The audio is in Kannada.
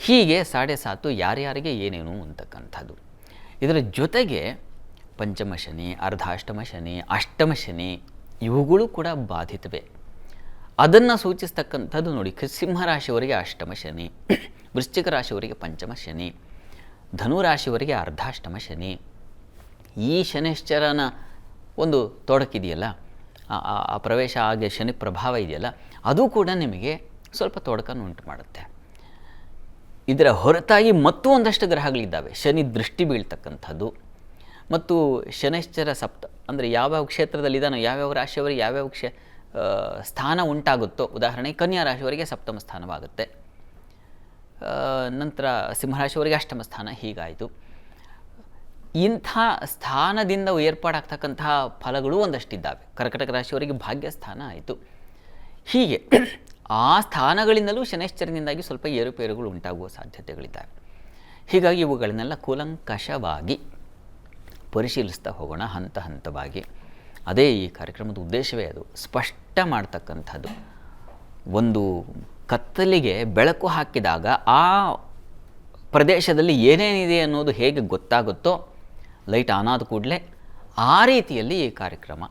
ಹೀಗೆ 7.5 ಯಾರ್ಯಾರಿಗೆ ಏನೇನು ಅಂತಕ್ಕಂಥದ್ದು. ಇದರ ಜೊತೆಗೆ ಪಂಚಮ ಶನಿ, ಅರ್ಧಾಷ್ಟಮ ಶನಿ, ಅಷ್ಟಮ ಶನಿ ಇವುಗಳು ಕೂಡ ಬಾಧಿತವೆ. ಅದನ್ನು ಸೂಚಿಸ್ತಕ್ಕಂಥದ್ದು ನೋಡಿ, ಸಿಂಹರಾಶಿಯವರಿಗೆ ಅಷ್ಟಮ ಶನಿ, ವೃಶ್ಚಿಕ ರಾಶಿಯವರಿಗೆ ಪಂಚಮ ಶನಿ, ಧನುರಾಶಿಯವರಿಗೆ ಅರ್ಧಾಷ್ಟಮ ಶನಿ. ಈ ಶನಿಶ್ಚರನ ಒಂದು ತೊಡಕಿದೆಯಲ್ಲ, ಆ ಪ್ರವೇಶ ಹಾಗೆ ಶನಿ ಪ್ರಭಾವ ಇದೆಯಲ್ಲ, ಅದು ಕೂಡ ನಿಮಗೆ ಸ್ವಲ್ಪ ತೊಡಕನ್ನು ಉಂಟು ಮಾಡುತ್ತೆ. ಇದರ ಹೊರತಾಗಿ ಮತ್ತೂ ಒಂದಷ್ಟು ಗ್ರಹಗಳಿದ್ದಾವೆ. ಶನಿ ದೃಷ್ಟಿ ಬೀಳ್ತಕ್ಕಂಥದ್ದು ಮತ್ತು ಶನಿಶ್ಚರ ಸಪ್ತ ಅಂದರೆ ಯಾವ್ಯಾವ ಕ್ಷೇತ್ರದಲ್ಲಿದ್ದಾನೋ, ಯಾವ್ಯಾವ ರಾಶಿಯವರಿಗೆ ಯಾವ್ಯಾವ ಸ್ಥಾನ ಉಂಟಾಗುತ್ತೋ, ಉದಾಹರಣೆಗೆ ಕನ್ಯಾ ರಾಶಿಯವರಿಗೆ ಸಪ್ತಮ ಸ್ಥಾನವಾಗುತ್ತೆ, ನಂತರ ಸಿಂಹರಾಶಿಯವರಿಗೆ ಅಷ್ಟಮ ಸ್ಥಾನ, ಹೀಗಾಯಿತು. ಇಂಥ ಸ್ಥಾನದಿಂದ ಏರ್ಪಾಡಾಗ್ತಕ್ಕಂತಹ ಫಲಗಳು ಒಂದಷ್ಟಿದ್ದಾವೆ. ಕರ್ಕಟಕ ರಾಶಿಯವರಿಗೆ ಭಾಗ್ಯಸ್ಥಾನ ಆಯಿತು. ಹೀಗೆ ಆ ಸ್ಥಾನಗಳಿಂದಲೂ ಶನೈಶ್ಚರದಿಂದಾಗಿ ಸ್ವಲ್ಪ ಏರುಪೇರುಗಳು ಉಂಟಾಗುವ ಸಾಧ್ಯತೆಗಳಿದ್ದಾವೆ. ಹೀಗಾಗಿ ಇವುಗಳನ್ನೆಲ್ಲ ಕೂಲಂಕಷವಾಗಿ ಪರಿಶೀಲಿಸ್ತಾ ಹೋಗೋಣ ಹಂತ ಹಂತವಾಗಿ. ಅದೇ ಈ ಕಾರ್ಯಕ್ರಮದ ಉದ್ದೇಶವೇ, ಅದು ಸ್ಪಷ್ಟ ಮಾಡ್ತಕ್ಕಂಥದ್ದು. ಒಂದು ಕತ್ತಲಿಗೆ ಬೆಳಕು ಹಾಕಿದಾಗ ಆ ಪ್ರದೇಶದಲ್ಲಿ ಏನೇನಿದೆ ಅನ್ನೋದು ಹೇಗೆ ಗೊತ್ತಾಗುತ್ತೋ, ಲೈಟ್ ಆನ್ ಆದ ಕೂಡಲೇ ಆ ರೀತಿಯಲ್ಲಿ ಈ ಕಾರ್ಯಕ್ರಮ